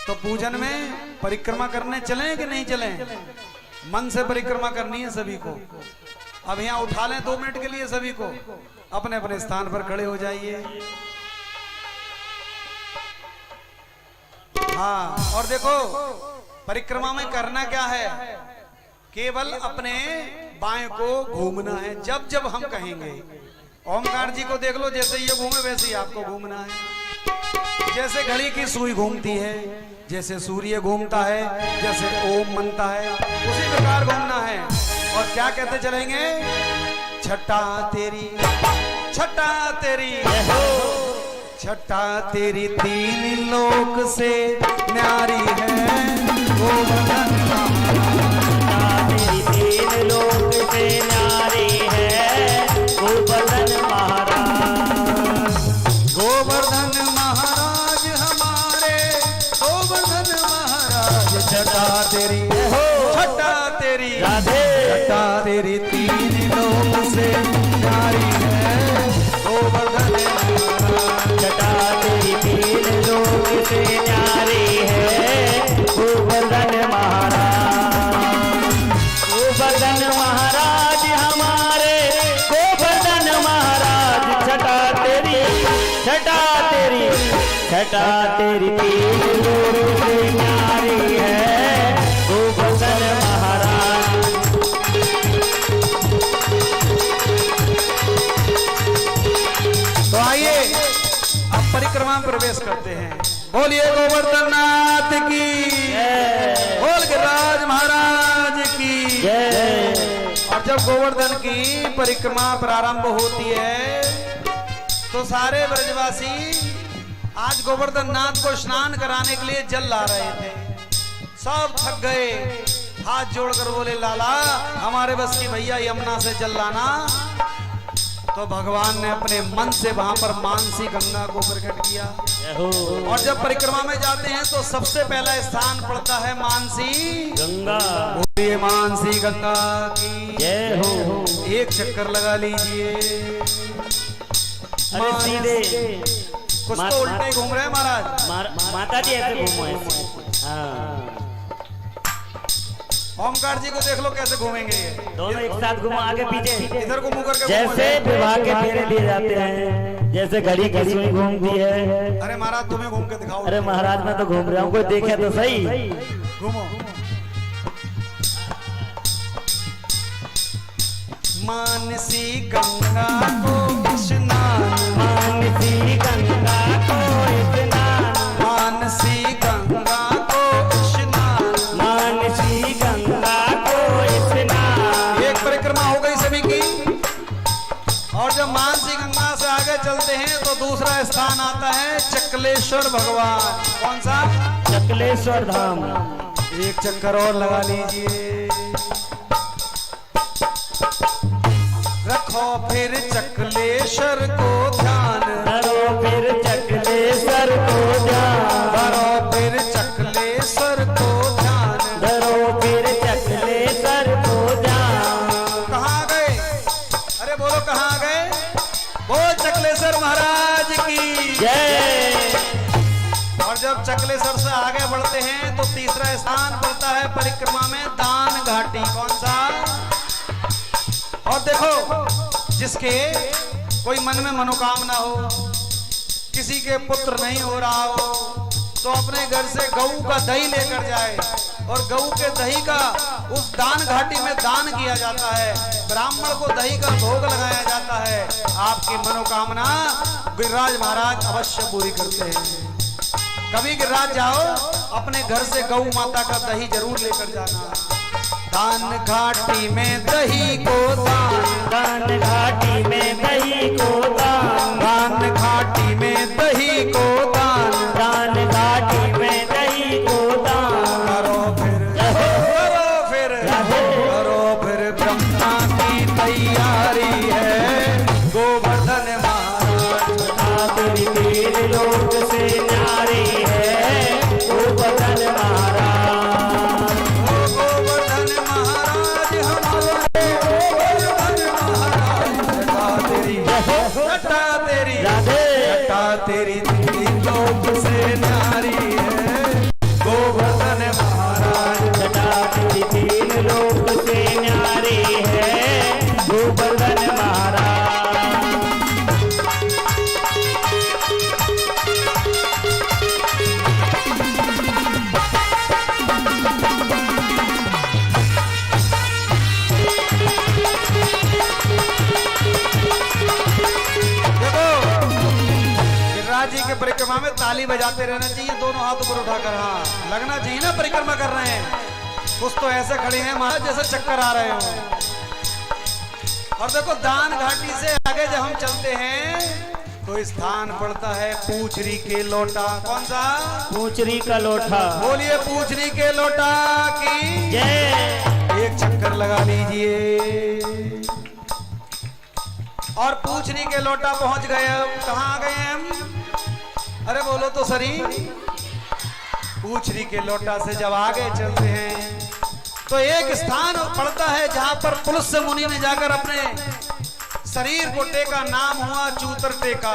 तो पूजन में परिक्रमा करने चलें कि नहीं चलें? मन से परिक्रमा करनी है सभी को। अब यहाँ उठा लें 2 मिनट के लिए सभी को, अपने अपने स्थान पर खड़े हो जाइए। हाँ, और देखो परिक्रमा में करना क्या है, केवल अपने बाएं को घूमना है जब जब हम कहेंगे। ओमकार जी को देख लो, जैसे ये घूमे वैसे ही आपको घूमना है। जैसे घड़ी की सुई घूमती है, जैसे सूर्य घूमता है, जैसे ओम मनता है, उसी प्रकार घूमना है। और क्या कहते चलेंगे? छटा तेरी, छटा तेरी, छटा तेरी 3 लोक से न्यारी है, गोवर्धन तेरी 3 लोक से न्यारी है, गोवर्धन महाराज। गोवर्धन महाराज हमारे, गोवर्धन महाराज। छटा तेरी, छटा तेरी, छटा तेरी 3 लोक से न्यारी है, गोवर्धन महाराज। छटा तेरी 3 लोक से न्यारी है, गोवर्धन महाराज। गोवर्धन महाराज हमारे, गोवर्धन महाराज। छटा तेरी, छटा तेरी, छटा तेरी 3 लोक से न्यारी है, गोवर्धन महाराज। तो आइए अब परिक्रमा में प्रवेश करते हैं। बोलिए गोवर्धन नाथ की, बोल गिरिराज महाराज की जय। और जब गोवर्धन की परिक्रमा प्रारंभ होती है तो सारे ब्रजवासी आज गोवर्धन नाथ को स्नान कराने के लिए जल ला रहे थे। सब थक गए, हाथ जोड़कर बोले लाला हमारे बस की भैया यमुना से जल लाना। तो भगवान ने अपने मन से वहां पर मानसी गंगा को प्रकट किया। और जब परिक्रमा में जाते हैं तो सबसे पहला स्थान पड़ता है मानसी गंगा। बोलिए मानसी गंगा की जय हो। एक चक्कर लगा लीजिए। अरे सीधे कुछ तो उल्टे घूम रहे हैं महाराज। माता जी ऐसे घूमो ऐसे। हाँ, ओमकार जी को देख लो कैसे घूमेंगे ये। दोनों एक साथ घूमो, आगे पीछे। इधर को मुंह करके जैसे विवाह के फेरे दिए जाते हैं, जैसे घड़ी की सुई घूमती है। अरे महाराज तुम्हें घूम के दिखाओ। अरे महाराज मैं तो घूम रहा हूँ, कोई देखे तो सही। घूमो। मानसी गंगा को स्नान, मानसी गंगा को स्नान, मानसी गंगा को स्नान, मानसी गंगा को स्नान। एक परिक्रमा हो गई सभी की। और जब मानसी गंगा से आगे चलते हैं तो दूसरा स्थान आता है चकलेश्वर भगवान। कौन सा? चकलेश्वर धाम। एक चक्कर और लगा लीजिए। रखो फिर चकलेश्वर को ध्यान, धरो फिर चकलेश्वर को ध्यान, धरो फिर चकलेश्वर को ध्यान, धरो फिर चकलेश्वर को ध्यान। कहाँ गए? अरे बोलो कहाँ गए? बोल चकलेश्वर महाराज की जय। और जब चकलेश्वर से आगे बढ़ते हैं तो तीसरा स्थान पड़ता है परिक्रमा में दान घाटी। कौन सा? और देखो जिसके कोई मन में मनोकामना हो, किसी के पुत्र नहीं हो रहा हो, तो अपने घर से गऊ का दही लेकर जाए और गऊ के दही का उस दान घाटी में दान किया जाता है। ब्राह्मण को दही का भोग लगाया जाता है। आपकी मनोकामना गिरिराज महाराज अवश्य पूरी करते हैं। कभी गिरिराज जाओ, अपने घर से गऊ माता का दही जरूर लेकर जाना। दान घाटी में दही को दान, दान घाटी में दही को दान, दान घाटी में दही को दान, दान घाटी में दही को दान। करो फिर, करो फिर, करो फिर ब्रह्मा की तैयारी है, गोवर्धन महाराज। तेरी 3 लोक से न्यारी है, गोवर्धन महाराज। गोवर्धन महाराज हमारे, गोवर्धन महाराज। छटा तेरी, छटा तेरी 3 लोक से न्यारी है, ताली बजाते रहना चाहिए, दोनों हाथ ऊपर उठाकर। हाँ, लगना चाहिए ना परिक्रमा कर रहे हैं। कुछ तो ऐसे खड़े हैं महाराज जैसे चक्कर आ रहे हो। और देखो दान घाटी से आगे जब हम चलते हैं तो स्थान पड़ता है पूछरी के लोटा। कौन सा? पूछरी का लोटा। बोलिए पूछरी के लोटा की जय। एक चक्कर लगा लीजिए। और पूछरी के लोटा पहुंच गए। अब कहाँ आ गए हम? अरे बोलो तो सरी। पूछरी के लोटा से जब आगे चलते हैं तो एक स्थान पड़ता है जहां पर पुलुस्य मुनि ने जाकर अपने शरीर को टेका, नाम हुआ चूतर टेका।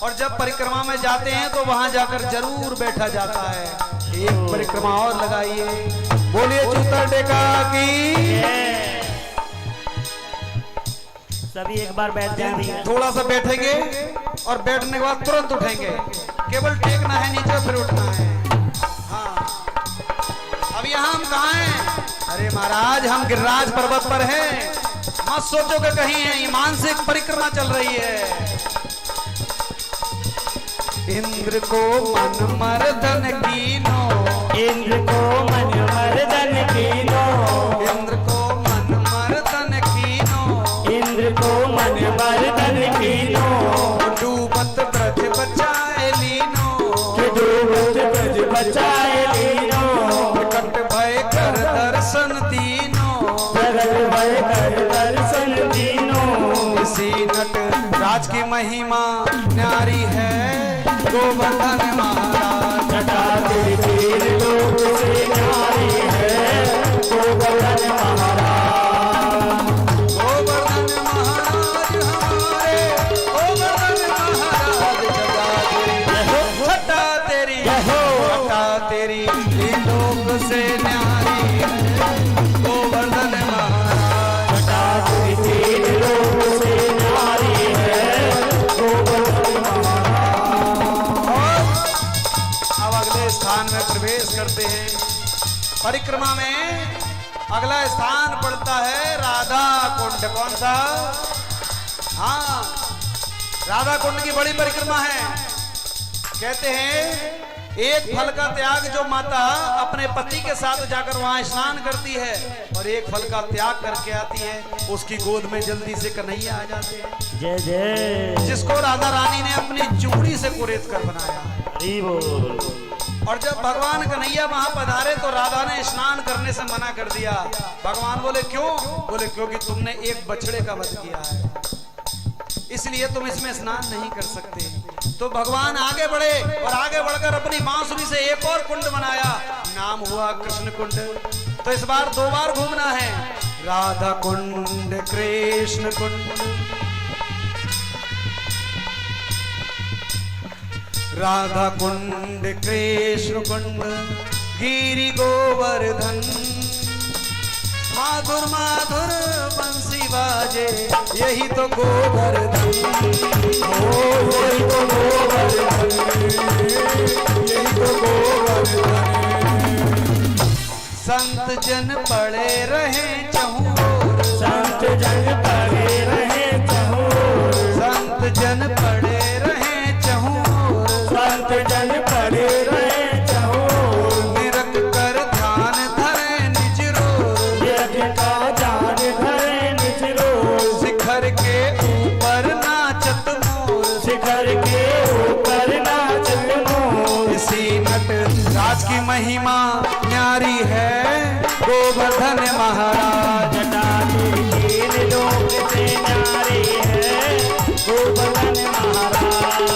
और जब परिक्रमा में जाते हैं तो वहां जाकर जरूर बैठा जाता है। एक परिक्रमा और लगाइए, बोलिए चूतर टेका की। सभी एक बार बैठ जाएंगे। थोड़ा सा बैठेंगे और बैठने के बाद तुरंत उठेंगे। केवल टेकना है नीचे, फिर उठना है। हाँ, अब यहाँ हम कहाँ हैं? अरे महाराज हम गिरिराज पर्वत पर हैं। मत सोचो कि कहीं है, ईमान से एक परिक्रमा चल रही है। इंद्र को मन मर्दन कीनो, इंद्र को मन मर्दन कीनो, इंद्र को मन मर्दन कीनो, इंद्र को मन मर्दन कीनो। डूबत ब्रज बचाए लीनो, डूबत ब्रज बचाए लीनो। प्रकट भय कर दर्शन दीनो, प्रकट भय कर दर्शन दीनो। इसी नट राज की महिमा न्यारी है गोवर्धन महाराज। जटा तेरी तीर लोक से न्यारी है गोवर्धन महाराज। गोवर्धन महाराज हमारे, गोवर्धन महाराज जटा तेरी, जटा तेरी लोक से न्यारी है गोवर्धन महाराज। जटा तेरी तीर लोक से न्यारी है गोवर्धन महाराज। अब अगले स्थान में प्रवेश करते हैं। परिक्रमा में अगला स्थान पड़ता है राधा कुंड। कौन सा? हाँ, राधा कुंड की बड़ी परिक्रमा है। कहते हैं एक फल का त्याग जो माता अपने पति के साथ जाकर वहां स्नान करती है और एक फल का त्याग करके आती है, उसकी गोद में जल्दी से कन्हैया आ जाते हैं। जय जय। जिसको राधा रानी ने अपनी चूड़ी से कुरेद कर बनाया। हरि बोल। और जब भगवान कन्हैया वहां पधारे तो राधा ने स्नान करने से मना कर दिया। भगवान बोले क्यों? बोले क्योंकि तुमने एक बछड़े का वध किया है, इसलिए तुम इसमें स्नान नहीं कर सकते। तो भगवान आगे बढ़े और आगे बढ़कर अपनी बांसुरी से एक और कुंड बनाया, नाम हुआ कृष्ण कुंड। तो इस बार 2 बार घूमना है। राधा कुंड कृष्ण कुंड, राधा कुंड कृष्ण कुंड, गिरि गोवर्धन। माधुर माधुर बंसी बाजे, यही तो गोवर्धन। यही तो गोवर्धन, यही तो गोवर्धन। संत जन पड़े रहे चहुओर, संत जन पड़े रहे चहुओर, संत जन पड़े रहे चहुओर, संत जन पड़े रहे चहुओर। निरख कर ध्यान धरे निज रोर, निरख का ध्यान धरे निज रोर। शिखर के ऊपर नाचत मोर, शिखर के ऊपर नाचत मोर। इसी नट राज की महिमा न्यारी है गोवर्धन महाराज। जटा तेरी तीर लोक से न्यारी है गोवर्धन महाराज।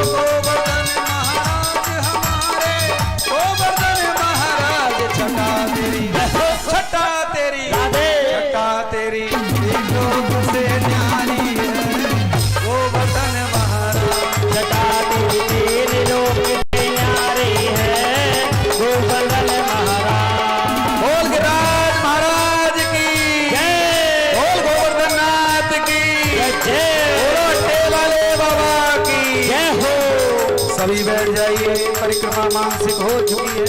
गोवर्धन महाराज हमारे, गोवर्धन महाराज। छटा तेरी, छटा तेरी, छटा तेरी लोक से न्यारी है गोवर्धन महाराज। जटा तेरी तीर लोक से न्यारी है गोवर्धन महाराज। बोल गिरिराज महाराज की जय, बोल गोवर्धन नाथ की जय, बोलो अट्टे वाले बाबा की जय हो। सभी बैठ जाइए, परिक्रमा मानसिक हो चुकी है।